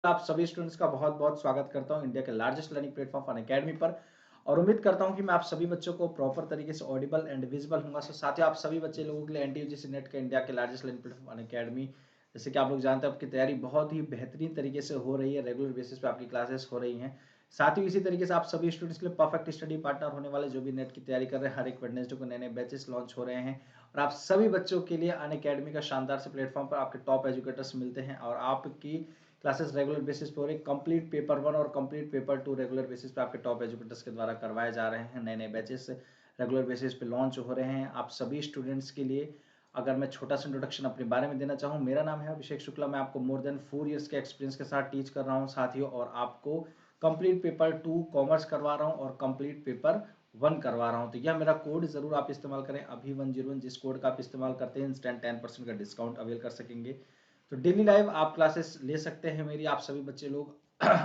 आप सभी स्टूडेंट्स का बहुत-बहुत स्वागत करता हूँ इंडिया के लार्जेस्ट लर्निंग प्लेटफॉर्म अनअकैडमी पर और उम्मीद करता हूँ कि मैं आप सभी बच्चों को प्रॉपर तरीके से ऑडिबल एंड विजिबल होऊँगा। सो साथ ही आप सभी बच्चे लोगों के लिए एनटीयूजीसी नेट के इंडिया के लार्जेस्ट लर्निंग प्लेटफॉर्म अनअकैडमी, जैसे कि आप लोग जानते हैं, आपकी तैयारी बहुत ही बेहतरीन तरीके से हो रही है। रेगुलर बेसिस पे आपकी क्लासेस हो रही हैं। साथ ही इसी तरीके से आप सभी स्टूडेंट्स के लिए परफेक्ट स्टडी पार्टनर होने वाले, जो भी नेट की तैयारी कर रहे हैं, हर एक वेडनेसडे को नए-नए बैचेस लॉन्च हो रहे हैं और आप सभी बच्चों के लिए अनअकैडमी का शानदार से प्लेटफॉर्म पर आपके टॉप एजुकेटर्स मिलते हैं और आपकी क्लासेस रेगुलर बेसिस पे हो रही है। कंप्लीट पेपर 1 और कंप्लीट पेपर 2 रेगुलर बेसिस पे आपके टॉप एजुकेटर्स के द्वारा करवाए जा रहे हैं। नए-नए बैचेस रेगुलर बेसिस पे लॉन्च हो रहे हैं आप सभी स्टूडेंट्स के लिए। अगर मैं छोटा सा इंट्रोडक्शन अपने बारे में देना चाहूँ, मेरा नाम है अभिषेक शुक्ला। मैं आपको मोर देन 4 इयर्स के एक्सपीरियंस के साथ टीच कर रहा हूँ साथियों, और आपको कंप्लीट पेपर 2 कॉमर्स करवा रहा हूँ और कंप्लीट पेपर 1 करवा रहा हूँ। तो यह मेरा कोड ज़रूर आप इस्तेमाल करें, अभी 101, जिस कोड का आप इस्तेमाल करते हैं इंस्टेंट 10% का डिस्काउंट अवेल कर सकेंगे। तो डेली लाइव आप क्लासेस ले सकते हैं मेरी, आप सभी बच्चे लोग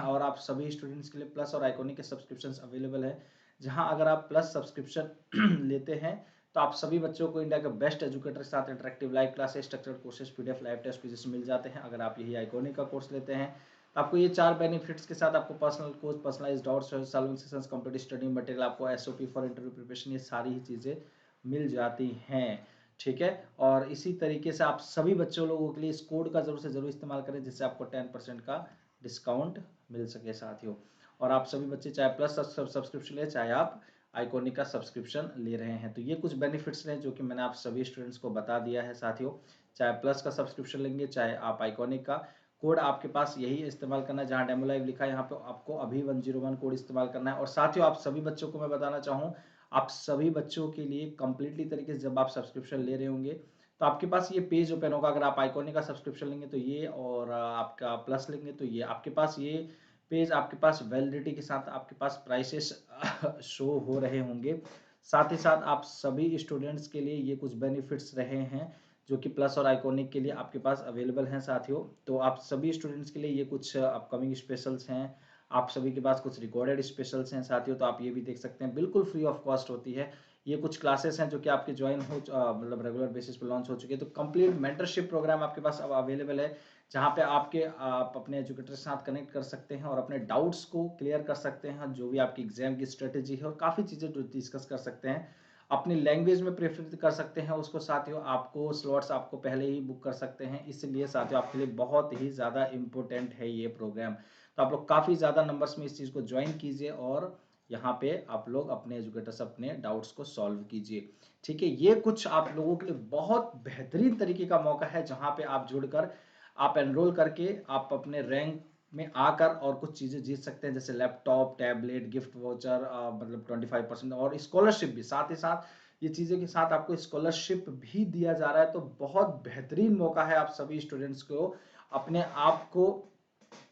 और आप सभी स्टूडेंट्स के लिए प्लस और आइकॉनिक के सब्सक्रिप्शंस अवेलेबल है, जहां अगर आप प्लस सब्सक्रिप्शन लेते हैं तो आप सभी बच्चों को इंडिया के बेस्ट एजुकेटर के साथ interactive live classes, structured courses, PDF, live test quizzes मिल जाते हैं। अगर आप यही आइकॉनिक का कोर्स लेते हैं तो आपको ये 4 बेनिफिट्स के साथ आपको personal coach, personalised doubt solving sessions, complete study material, आपको एसओपी फॉर इंटरव्यू प्रिपरेशन, ये सारी ही चीज़ें मिल जाती हैं। ठीक है, और इसी तरीके से आप सभी बच्चों लोगों के लिए इस कोड का जरूर से जरूर इस्तेमाल करें, जिससे आपको 10% का डिस्काउंट मिल सके साथियों। और आप सभी बच्चे चाहे प्लस सब्सक्रिप्शन ले, चाहे आप आइकॉनिक का सब्सक्रिप्शन ले रहे हैं, तो ये कुछ बेनिफिट्स हैं जो कि मैंने आप सभी स्टूडेंट्स को बता दिया है साथियों। चाहे प्लस का सब्सक्रिप्शन लेंगे, चाहे आप आइकॉनिक का, कोड आपके पास यही इस्तेमाल करना है जहां डेमो लाइव लिखा है, यहाँ पे आपको अभी 101 कोड इस्तेमाल करना है। और साथियों, आप सभी बच्चों को मैं बताना चाहूँ, आप सभी बच्चों के लिए कंप्लीटली तरीके से जब आप सब्सक्रिप्शन ले रहे होंगे तो आपके पास ये पेज ओपन होगा। अगर आप आइकॉनिक का सब्सक्रिप्शन लेंगे तो ये, और आपका प्लस लेंगे तो ये, आपके पास ये पेज, आपके पास वैलिडिटी के साथ आपके पास प्राइसेस शो हो रहे होंगे। साथ ही साथ आप सभी स्टूडेंट्स के लिए ये कुछ बेनिफिट्स रहे हैं जो कि प्लस और आइकॉनिक के लिए आपके पास अवेलेबल हैं साथियों। तो आप सभी स्टूडेंट्स के लिए ये कुछ अपकमिंग स्पेशल्स हैं, आप सभी के पास कुछ रिकॉर्डेड स्पेशल्स हैं साथियों, तो आप ये भी देख सकते हैं, बिल्कुल फ्री ऑफ कॉस्ट होती है। ये कुछ क्लासेस हैं जो कि आपके ज्वाइन हो मतलब रेगुलर बेसिस पे लॉन्च हो चुके हैं। तो कंप्लीट मेंटरशिप प्रोग्राम आपके पास अब अवेलेबल है, जहाँ पे आप अपने एजुकेटर के साथ कनेक्ट कर सकते हैं और अपने डाउट्स को क्लियर कर सकते हैं, जो भी आपकी एग्जाम की स्ट्रेटेजी है, और काफ़ी चीज़ें जो डिस्कस कर सकते हैं, अपनी लैंग्वेज में प्रेफर कर सकते हैं उसको साथियों। आपको स्लॉट्स आपको पहले ही बुक कर सकते हैं, इसलिए साथियों आपके लिए बहुत ही ज़्यादा इंपॉर्टेंट है ये प्रोग्राम। तो आप लोग काफ़ी ज़्यादा नंबर्स में इस चीज़ को ज्वाइन कीजिए और यहाँ पे आप लोग अपने एजुकेटर्स अपने डाउट्स को सॉल्व कीजिए। ठीक है, ये कुछ आप लोगों के लिए बहुत बेहतरीन तरीके का मौका है, जहाँ पे आप जुड़कर, आप एनरोल करके आप अपने रैंक में आकर और कुछ चीज़ें जीत सकते हैं, जैसे लैपटॉप, टैबलेट, गिफ्ट वाउचर, मतलब 25% और स्कॉलरशिप भी। साथ ही साथ ये चीज़ें के साथ आपको स्कॉलरशिप भी दिया जा रहा है। तो बहुत बेहतरीन मौका है आप सभी स्टूडेंट्स को अपने आप को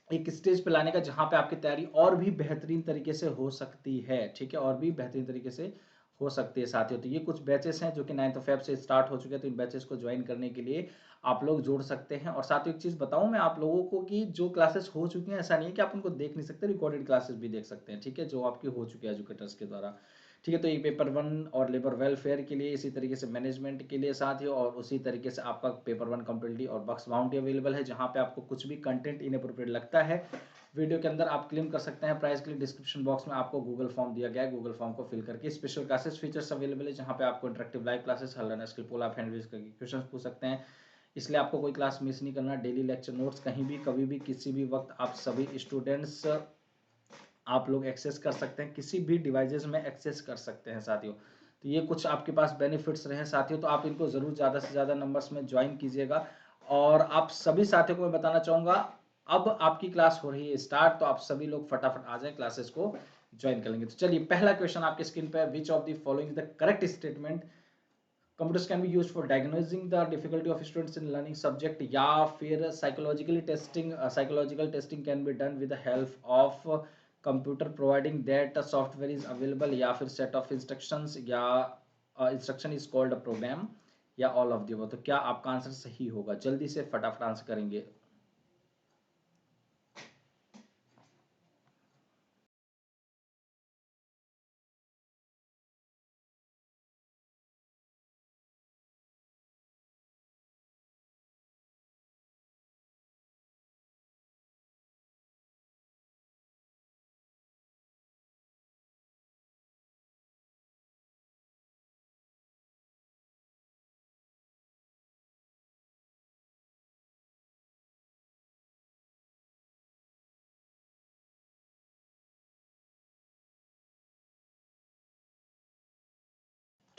एक स्टेज पे लाने का, जहां पे आपकी तैयारी और भी बेहतरीन तरीके से हो सकती है। ठीक है, और भी बेहतरीन तरीके से हो सकती है साथियों। तो ये कुछ बैचेस हैं जो कि 9 फेब से स्टार्ट हो चुके हैं, तो इन बैचेस को ज्वाइन करने के लिए आप लोग जुड़ सकते हैं। और साथियों, एक चीज़ बताऊं मैं आप लोगों को कि जो क्लासेस हो चुकी हैं, ऐसा नहीं है कि आप उनको देख नहीं सकते, रिकॉर्डेड क्लासेस भी देख सकते हैं। ठीक है, जो आपकी हो चुकी है एजुकेटर्स के द्वारा। ठीक है, तो ये पेपर 1 और लेबर वेलफेयर के लिए, इसी तरीके से मैनेजमेंट के लिए साथियों, और उसी तरीके से आपका पेपर 1 कम्प्लीटली और बक्स बाउंड्री अवेलेबल है, जहां पे आपको कुछ भी कंटेंट इनअप्रोप्रिएट लगता है वीडियो के अंदर, आप क्लेम कर सकते हैं। प्राइस के लिए डिस्क्रिप्शन बॉक्स में आपको गूगल फॉर्म दिया गया है, गूगल फॉर्म को फिल करके स्पेशल क्लासेस फीचर्स अवेलेबल है, जहां पे आपको इंटरेक्टिव लाइव क्लासेस, हर लर्नर स्किल पोल, आप हैंड रेज करके क्वेश्चन पूछ सकते हैं। इसलिए आपको कोई क्लास मिस नहीं करना। डेली लेक्चर नोट्स कहीं भी, कभी भी, किसी भी वक्त आप सभी स्टूडेंट्स आप लोग एक्सेस कर सकते हैं, किसी भी डिवाइसेस में एक्सेस कर सकते हैं साथियों। तो ये कुछ आपके पास बेनिफिट्स रहे साथियों, तो आप इनको जरूर ज़्यादा से ज़्यादा नंबर्स में ज्वाइन कीजिएगा। और आप सभी साथियों को मैं बताना चाहूँगा, अब आपकी क्लास हो रही है स्टार्ट, तो आप सभी लोग फटाफट आ जाएं, क्लासेस को ज्वाइन कर लेंगे। तो चलिए, पहला क्वेश्चन आपके स्क्रीन पे, विच of the following is the correct statement, computers can be used for diagnosing the difficulty of students in learning subject, या फिर psychological testing can be done with the help of computer providing that software is available, या फिर set of instructions, या instruction is called a program, या all of the above. तो क्या आपका answer सही होगा? जल्दी से फटाफट आंसर करेंगे।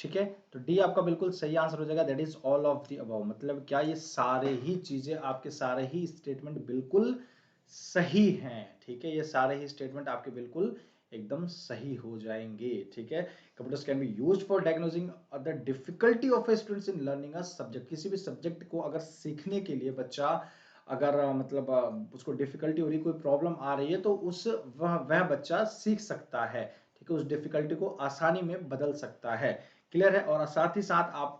ठीक है, तो डी आपका बिल्कुल सही आंसर हो जाएगा, that is all of the above. मतलब क्या ये सारे ही चीजें, आपके सारे ही स्टेटमेंट बिल्कुल सही हैं। ठीक है, ये सारे ही स्टेटमेंट आपके बिल्कुल एकदम सही हो जाएंगे। ठीक है, computers can be used for diagnosing the difficulty of A students in learning a subject. किसी भी सब्जेक्ट को अगर सीखने के लिए बच्चा अगर मतलब उसको डिफिकल्टी हो रही, कोई प्रॉब्लम आ रही है, तो उस वह बच्चा सीख सकता है। ठीक है, उस डिफिकल्टी को आसानी में बदल सकता है। क्लियर है, और साथ ही साथ आप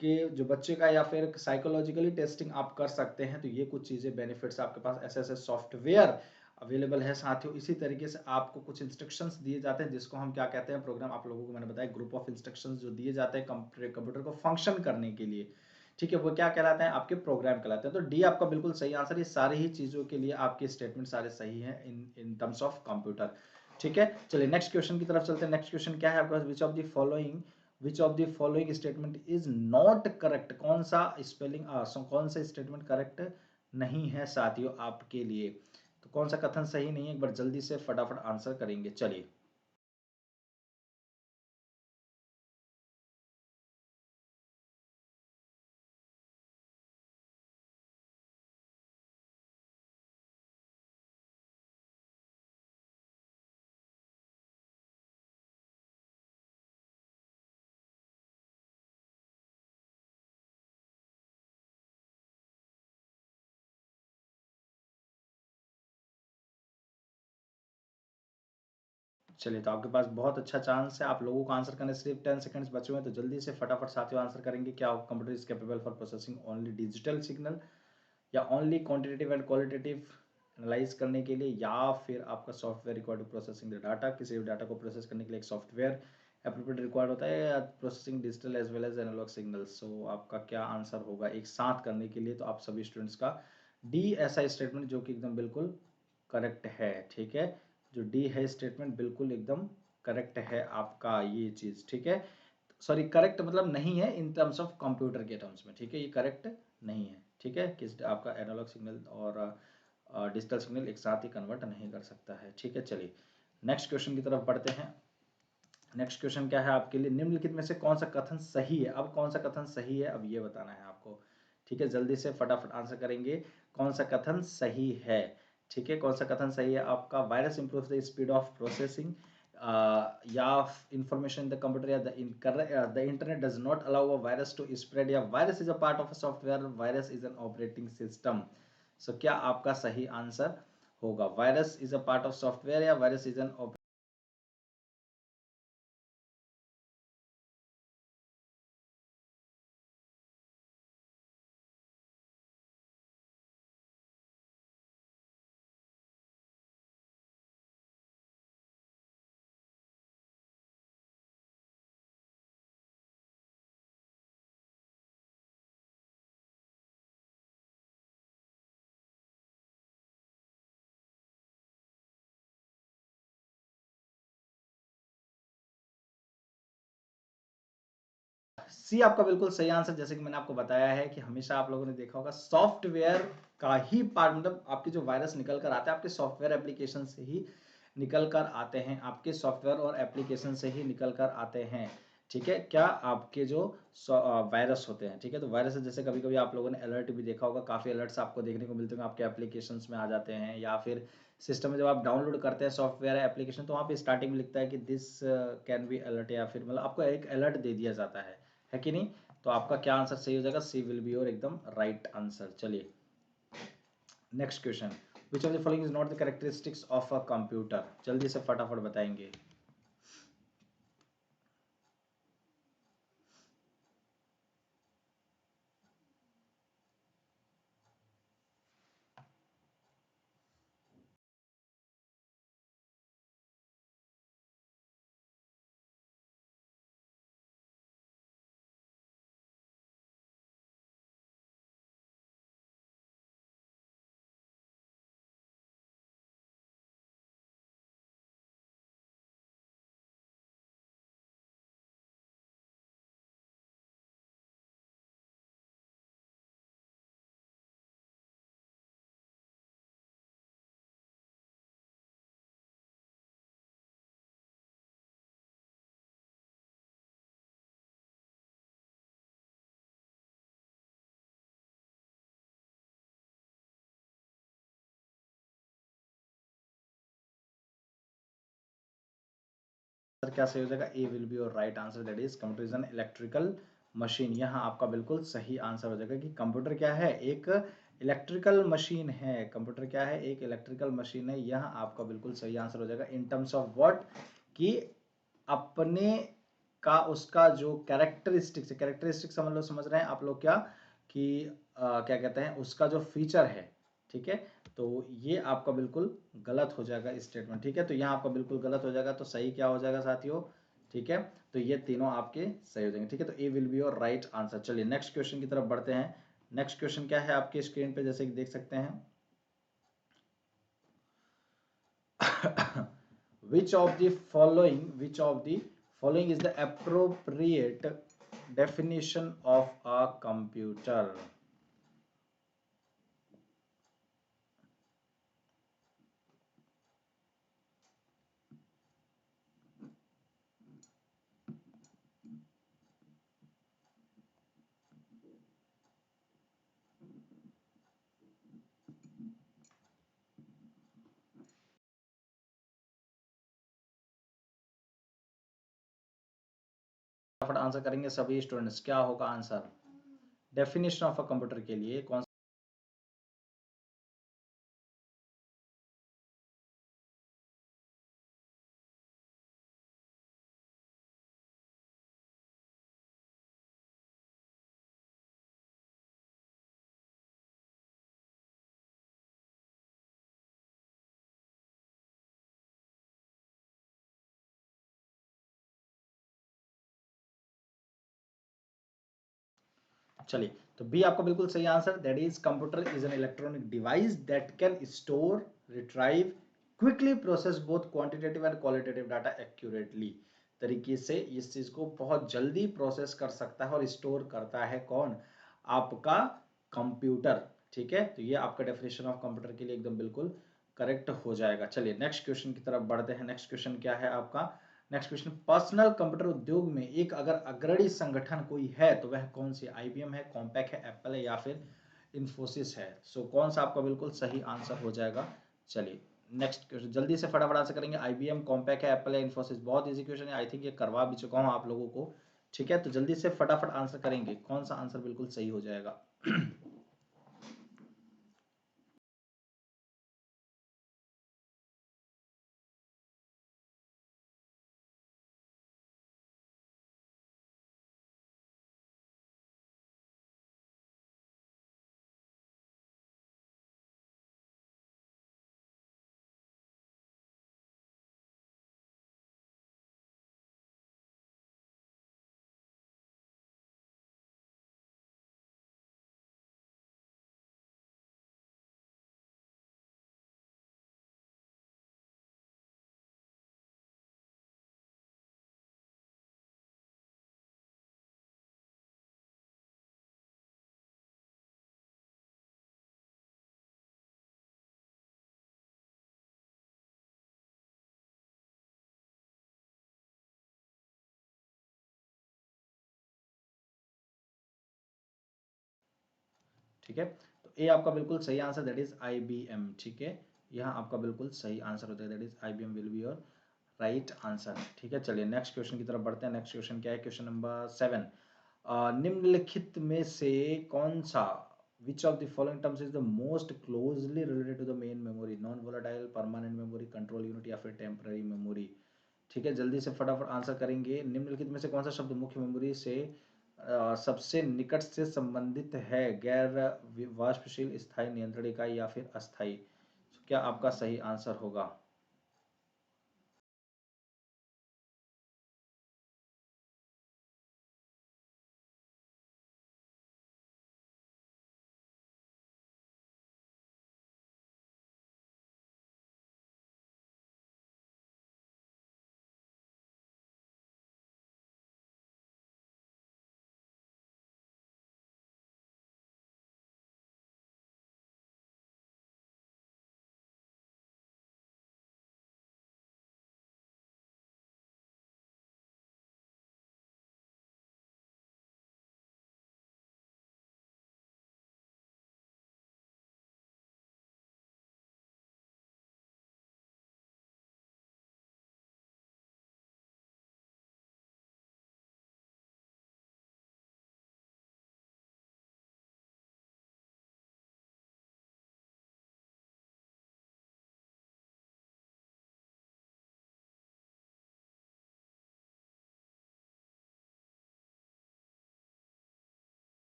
के जो बच्चे का या फिर साइकोलॉजिकली टेस्टिंग आप कर सकते हैं। तो ये कुछ चीजें बेनिफिट्स आपके पास ऐसे ऐसे सॉफ्टवेयर अवेलेबल है साथियों। इसी तरीके से आपको कुछ इंस्ट्रक्शंस दिए जाते हैं, जिसको हम क्या कहते हैं, प्रोग्राम। आप लोगों को मैंने बताया ग्रुप ऑफ इंस्ट्रक्शंस जो दिए जाते हैं कंप्यूटर को फंक्शन करने के लिए। ठीक है, वो क्या कहलाते हैं, आपके प्रोग्राम कहलाते हैं। तो डी आपका बिल्कुल सही आंसर। ये सारी ही चीजों के लिए आपके स्टेटमेंट सारे सही हैं इन टर्म्स ऑफ कंप्यूटर। ठीक है, चलिए नेक्स्ट क्वेश्चन की तरफ चलते हैं। नेक्स्ट क्वेश्चन क्या है आपके पास, which of the following statement is not correct. कौन सा स्पेलिंग कौन सा स्टेटमेंट करेक्ट नहीं है साथियों आपके लिए। तो कौन सा कथन सही नहीं है, एक बार जल्दी से फटाफट आंसर करेंगे। चलिए, चलिए, तो आपके पास बहुत अच्छा चांस है। आप लोगों को आंसर करने सिर्फ 10 सेकंड्स बचे हुए हैं, तो जल्दी से फटाफट साथियों आंसर करेंगे। क्या computer is capable for processing only digital signal, या only quantitative and qualitative analyse करने के लिए, या फिर आपका software required to processing the data. किसी भी डाटा को प्रोसेस करने के लिए एक सॉफ्टवेयर एप्रोप्रिएट रिक्वायर्ड होता है, या processing digital as well as analog signals. So आपका क्या आंसर होगा एक साथ करने के लिए, तो आप सभी स्टूडेंट्स का डी ऐसा स्टेटमेंट जो कि एकदम बिल्कुल करेक्ट है। ठीक है, जो डी है स्टेटमेंट बिल्कुल एकदम करेक्ट है आपका ये चीज। ठीक है, सॉरी करेक्ट मतलब नहीं है इन टर्म्स ऑफ कंप्यूटर के टर्म्स में। ठीक है, ये करेक्ट नहीं है। ठीक है, किस आपका एनालॉग सिग्नल और डिजिटल सिग्नल एक साथ ही कन्वर्ट नहीं कर सकता है। ठीक है, चलिए नेक्स्ट क्वेश्चन की तरफ बढ़ते हैं। नेक्स्ट क्वेश्चन क्या है आपके लिए, निम्नलिखित में से कौन सा कथन सही है। अब कौन सा कथन सही है, अब ये बताना है आपको। ठीक है, जल्दी से फटाफट आंसर करेंगे, कौन सा कथन सही है। ठीक है, कौन सा कथन सही है आपका, virus improve the speed of processing, या इंफॉर्मेशन इन द कंप्यूटर, या the internet does not allow a virus to spread, या virus is a part of a software, virus is an operating system. So क्या आपका सही answer होगा, virus is a part of software, या virus is an C आपका बिल्कुल सही answer. जैसे कि मैंने आपको बताया है कि हमेशा आप लोगों ने देखा होगा सॉफ्टवेयर का ही पार्ट, मतलब आपके जो वायरस निकल कर आते हैं आपके सॉफ्टवेयर एप्लीकेशन से ही निकल कर आते हैं, आपके सॉफ्टवेयर और एप्लीकेशन से ही निकल कर आते हैं। ठीक है, क्या आपके जो वायरस होते हैं। ठीक है, तो वायरस जैसे कभी कभी आप लोगों ने अलर्ट भी देखा होगा, काफ़ी अलर्ट्स आपको देखने को मिलते हैं आपके एप्लीकेशंस में आ जाते हैं, या फिर सिस्टम में जब आप डाउनलोड करते हैं सॉफ्टवेयर एप्लीकेशन, तो वहाँ पे स्टार्टिंग में लिखता है कि दिस कैन बी अलर्ट, या फिर मतलब आपको एक अलर्ट दे दिया जाता है कि नहीं। तो आपका क्या आंसर सही हो जाएगा, सी विल बी योर एकदम राइट आंसर। चलिए next question, which of the following is not the characteristics of a computer. जल्दी से फटाफट बताएंगे। क्या सही हो जाएगा? A will be your right answer, that is computer is an electrical machine. यहाँ आपका बिल्कुल सही आंसर हो जाएगा कि कंप्यूटर क्या है? एक इलेक्ट्रिकल मशीन है। कंप्यूटर क्या है? एक इलेक्ट्रिकल मशीन है। यह आपका बिल्कुल सही आंसर हो जाएगा। In terms of what? कि अपने का उसका जो कैरेक्टरिस्टिक्स है, कैरेक्टरिस्टिक्स समझ रहे हैं आप लोग क्या? कि क्या कहते हैं, उसका जो फीचर है, ठीक है। तो ये आपका बिल्कुल गलत हो जाएगा स्टेटमेंट, ठीक है। तो यहाँ आपका बिल्कुल गलत हो जाएगा, तो सही क्या हो जाएगा साथियों? ठीक है, तो ये तीनों आपके सही हो जाएंगे, ठीक है। तो A will be your right answer. चलिए नेक्स्ट क्वेश्चन की तरफ बढ़ते हैं। नेक्स्ट क्वेश्चन क्या है आपके स्क्रीन पे, जैसे कि देख सकते हैं। which of the following is the appropriate definition of a computer? फटाफट आंसर करेंगे सभी स्टूडेंट्स, क्या होगा answer definition of a computer के लिए? कौन? चलिए, तो बी आपका बिल्कुल सही answer, that is computer is an electronic device that can store, retrieve, quickly process both quantitative and qualitative data accurately. तरीके से इस चीज को बहुत जल्दी प्रोसेस कर सकता है और स्टोर करता है कौन? आपका कंप्यूटर, ठीक है। तो ये आपका डेफिनेशन ऑफ कंप्यूटर के लिए एकदम बिल्कुल करेक्ट हो जाएगा। चलिए नेक्स्ट क्वेश्चन की तरफ बढ़ते हैं। नेक्स्ट क्वेश्चन क्या है आपका? नेक्स्ट क्वेश्चन, पर्सनल कंप्यूटर उद्योग में एक अगर अग्रणी संगठन कोई है तो वह कौन सी? आईबीएम है, कॉम्पैक है, एप्पल है, या फिर इन्फोसिस है? सो कौन सा आपका बिल्कुल सही आंसर हो जाएगा? चलिए नेक्स्ट क्वेश्चन जल्दी से फटाफट आंसर करेंगे। आईबीएम, कॉम्पैक है, एप्पल है, इन्फोसिस? बहुत इजी क्वेश्चन है, आई थिंक ये करवा भी चुका हूँ आप लोगों को, ठीक है। तो जल्दी से फटाफट आंसर करेंगे, कौन सा आंसर बिल्कुल सही हो जाएगा? ठीक है, तो ए आपका बिल्कुल सही आंसर, दैट इज आईबीएम, ठीक है। यहाँ आपका बिल्कुल सही आंसर होता है, that is IBM will be your right answer, ठीक है। चलिए नेक्स्ट क्वेश्चन की तरफ बढ़ते हैं। नेक्स्ट क्वेश्चन क्या है? क्वेश्चन नंबर 7, निम्नलिखित में से कौन सा, which of the following terms is the most closely related to the main memory? Non volatile, permanent memory, control unit, या फिर टेम्पररी मेमोरी? ठीक है, जल्दी से फटाफट आंसर करेंगे। निम्नलिखित में से कौन सा शब्द मुख्य मेमोरी से सबसे निकट से संबंधित है? गैर वाष्पशील, स्थायी, नियंत्रण इकाई, या फिर अस्थायी? क्या आपका सही आंसर होगा?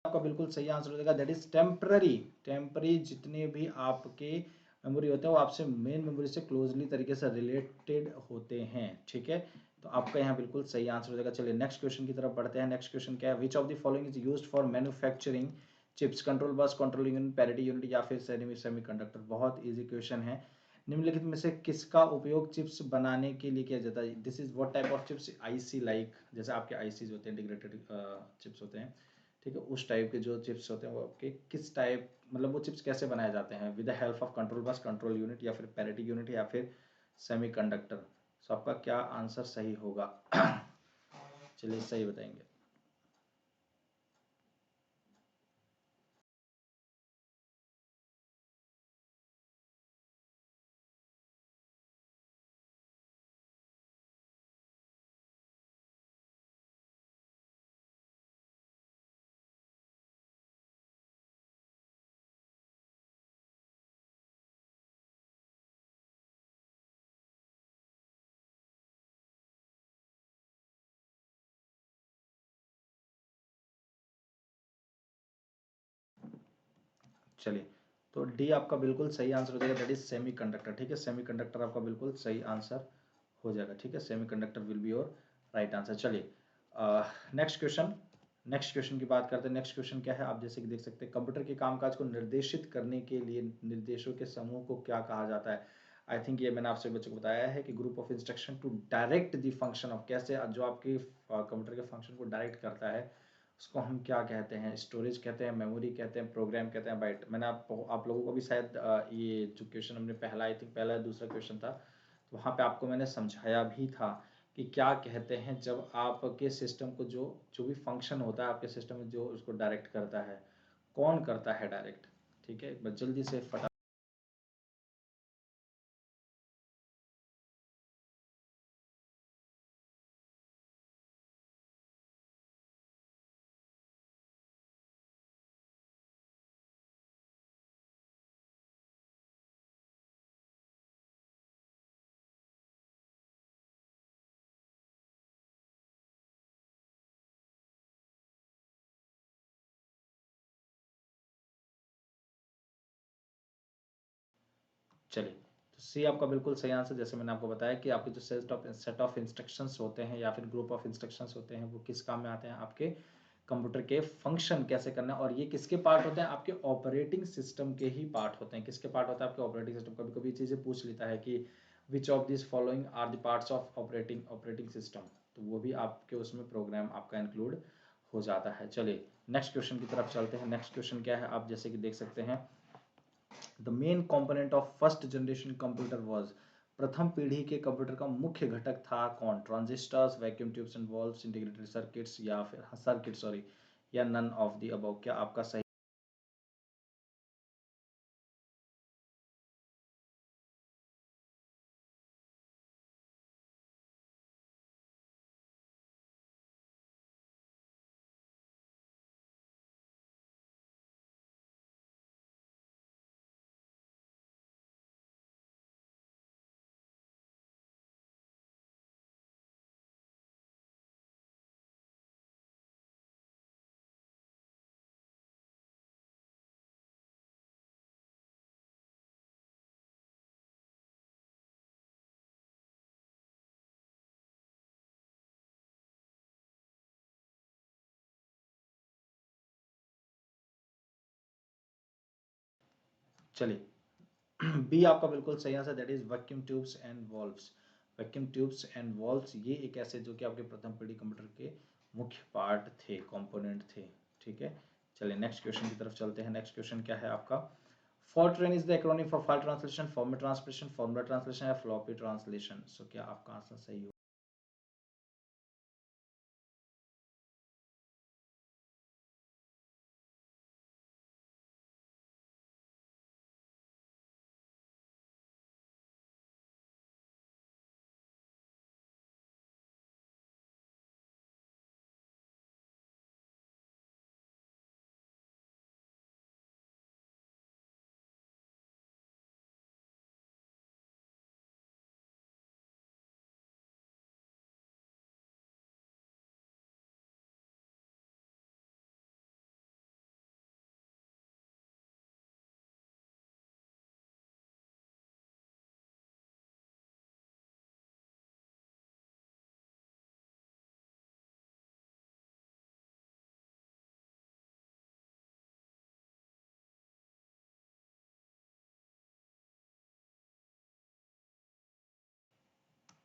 आपका बिल्कुल सही आंसर हो जाएगा, दैट इज टेम्पररी। टेम्पररी जितने भी आपके मेमोरी होते हैं वो आपसे मेन मेमोरी से क्लोजली तरीके से रिलेटेड होते हैं, ठीक है। तो आपका यहाँ बिल्कुल सही आंसर हो जाएगा। चलिए नेक्स्ट क्वेश्चन की तरफ बढ़ते हैं। नेक्स्ट क्वेश्चन क्या है, विच of the following is used for manufacturing chips, control bus, control unit, parity unit या फिर सेमीकंडक्टर। बहुत इजी क्वेश्चन है। निम्नलिखित में से किसका उपयोग चिप्स बनाने के लिए किया जाता है? This is what type of chips, IC like, जैसे आपके आईसीज होते हैं, इंटीग्रेटेड चिप्स होते हैं, ठीक है। उस टाइप के जो चिप्स होते हैं वो आपके किस टाइप, मतलब वो चिप्स कैसे बनाए जाते हैं? With the help of control bus, control unit या फिर पैरिटी यूनिट या फिर सेमीकंडक्टर। सो आपका क्या आंसर सही होगा? चलिए सही बताएंगे। चलिए, तो डी आपका बिल्कुल सही आंसर हो जाएगा, दैट इज सेमीकंडक्टर, ठीक है। सेमीकंडक्टर आपका बिल्कुल सही आंसर हो जाएगा, ठीक है। Semiconductor will be your right answer. चलिए नेक्स्ट क्वेश्चन, नेक्स्ट क्वेश्चन की बात करते हैं। नेक्स्ट क्वेश्चन क्या है, आप जैसे कि देख सकते हैं, कंप्यूटर के कामकाज को निर्देशित करने के लिए निर्देशों के समूह को क्या कहा जाता है? आई थिंक ये मैंने आपसे बच्चों को बताया है कि group of instruction to direct the function of, कैसे जो आपके कंप्यूटर के फंक्शन को डायरेक्ट करता है उसको हम क्या कहते हैं? स्टोरेज कहते हैं, मेमोरी कहते हैं, प्रोग्राम कहते हैं, बाइट। मैंने आप लोगों को भी शायद ये जो क्वेश्चन हमने पहला, आई थिंक पहला दूसरा क्वेश्चन था, तो वहाँ पे आपको मैंने समझाया भी था कि क्या कहते हैं जब आपके सिस्टम को जो जो भी फंक्शन होता है आपके सिस्टम में, जो उसको डायरेक्ट करता है, कौन करता है डायरेक्ट, ठीक है। बस जल्दी से फटा। चलिए, तो सी आपका बिल्कुल सही आंसर। जैसे मैंने आपको बताया कि आपके जो सेट ऑफ इंस्ट्रक्शंस होते हैं या फिर ग्रुप ऑफ इंस्ट्रक्शंस होते हैं वो किस काम में आते हैं? आपके कंप्यूटर के फंक्शन कैसे करना है, और ये किसके पार्ट होते हैं? आपके ऑपरेटिंग सिस्टम के ही पार्ट होते हैं। किसके पार्ट होता है? आपके ऑपरेटिंग सिस्टम। कभी कभी चीज़ें पूछ लेता है कि which of this following are the parts of operating system, तो वो भी आपके उसमें प्रोग्राम आपका इंक्लूड हो जाता है। चलिए नेक्स्ट क्वेश्चन की तरफ चलते हैं। नेक्स्ट क्वेश्चन क्या है, आप जैसे कि देख सकते हैं, the main component of first generation computer was, प्रथम पीढ़ी के कंप्यूटर का मुख्य घटक था कौन? Transistors, vacuum tubes and valves, integrated circuits या फिर सर्किट सॉरी, या नन ऑफ द अबव। क्या आपका सही? चलिए बी आपका बिल्कुल सही answer, that is vacuum tubes and valves. Vacuum tubes and valves ये एक ऐसे जो कि आपके प्रथम पीढ़ी कंप्यूटर के मुख्य पार्ट थे, कंपोनेंट थे, ठीक है। चलिए नेक्स्ट क्वेश्चन की तरफ चलते हैं। नेक्स्ट क्वेश्चन क्या है आपका, Fortran is the acronym for file translation, format translation, formula translation या floppy translation। सो क्या आपका आंसर सही हो?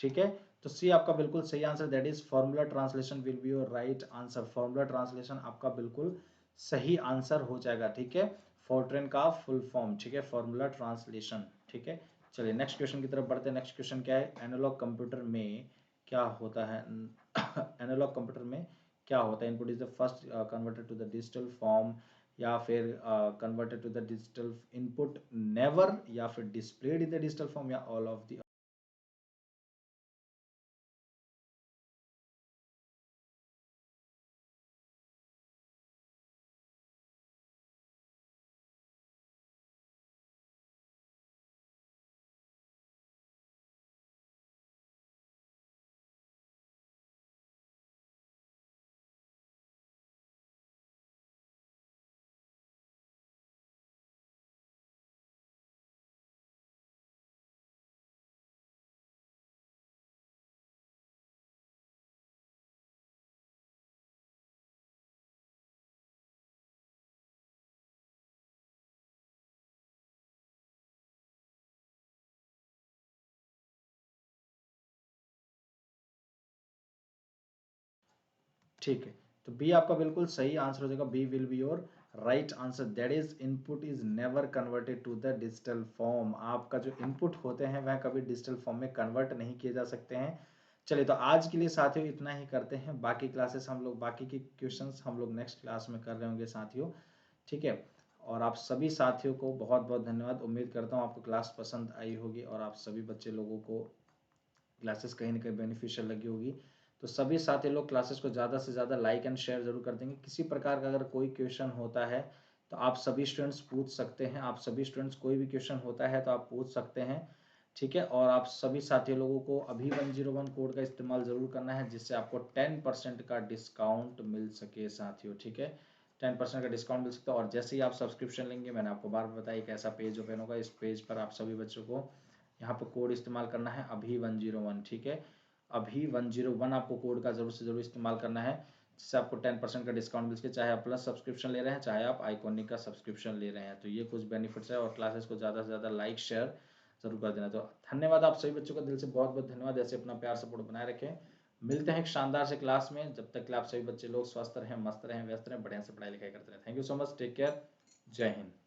ठीक है, तो सी आपका बिल्कुल सही answer, that is formula translation will be your right answer. Formula translation आपका बिल्कुल सही आंसर हो जाएगा। ठीक है, फोर्ट्रेन का फुल फॉर्म, ठीक है, फॉर्मूला ट्रांसलेशन। ठीक है, चलिए नेक्स्ट क्वेश्चन की तरफ बढ़ते हैं। नेक्स्ट क्वेश्चन क्या है, एनालॉग कंप्यूटर में क्या होता है। एनालॉग कंप्यूटर में क्या होता है, input is the first converted to the digital form, या फिर converted to the digital input, never, या फिर displayed in the digital form, या ऑल ऑफ द। ठीक है, तो बी आपका बिल्कुल सही आंसर हो जाएगा। B will be your right answer, that is input is never converted to the digital form. आपका जो इनपुट होते हैं वह कभी डिजिटल फॉर्म में कन्वर्ट नहीं किए जा सकते हैं। चलिए, तो आज के लिए साथियों इतना ही करते हैं। बाकी क्लासेस हम लोग, बाकी के क्वेश्चंस हम लोग नेक्स्ट क्लास में कर रहे होंगे साथियों। ठीक है, और आप सभी साथियों को बहुत बहुत धन्यवाद। उम्मीद करता हूँ आपको क्लास पसंद आई होगी और आप सभी बच्चे लोगों को क्लासेस कहीं ना कहीं बेनिफिशियल लगी होगी। तो सभी साथी लोग क्लासेस को ज़्यादा से ज़्यादा लाइक एंड शेयर जरूर कर देंगे। किसी प्रकार का अगर कोई क्वेश्चन होता है तो आप सभी स्टूडेंट्स पूछ सकते हैं। आप सभी स्टूडेंट्स, कोई भी क्वेश्चन होता है तो आप पूछ सकते हैं। ठीक है, और आप सभी साथी लोगों को अभी 101 कोड का इस्तेमाल जरूर करना है, जिससे आपको 10% का डिस्काउंट मिल सके साथियों। ठीक है, 10% का डिस्काउंट मिल सकता है। और जैसे ही आप सब्सक्रिप्शन लेंगे, मैंने आपको बार बताया, एक ऐसा पेज ओपन होगा, इस पेज पर आप सभी बच्चों को यहाँ पर कोड इस्तेमाल करना है, अभी 101। ठीक है, अभी 101 आपको कोड का जरूर से जरूर इस्तेमाल करना है, जिससे आपको 10% का डिस्काउंट मिल सके, चाहे आप प्लस सब्सक्रिप्शन ले रहे हैं, चाहे आप आइकॉनिक का सब्सक्रिप्शन ले रहे हैं। तो ये कुछ बेनिफिट्स है, और क्लासेस को ज़्यादा से ज़्यादा लाइक शेयर जरूर कर देना। तो धन्यवाद आप सभी बच्चों का दिल से बहुत बहुत धन्यवाद। ऐसे अपना प्यार सपोर्ट बनाए रखें। मिलते हैं एक शानदार से क्लास में। जब तक कि आप सभी बच्चे लोग स्वस्थ रहें, मस्त रहें, व्यस्त रहें, बढ़िया से पढ़ाई लिखाई करते रहें। Thank you so much, take care, जय हिंद।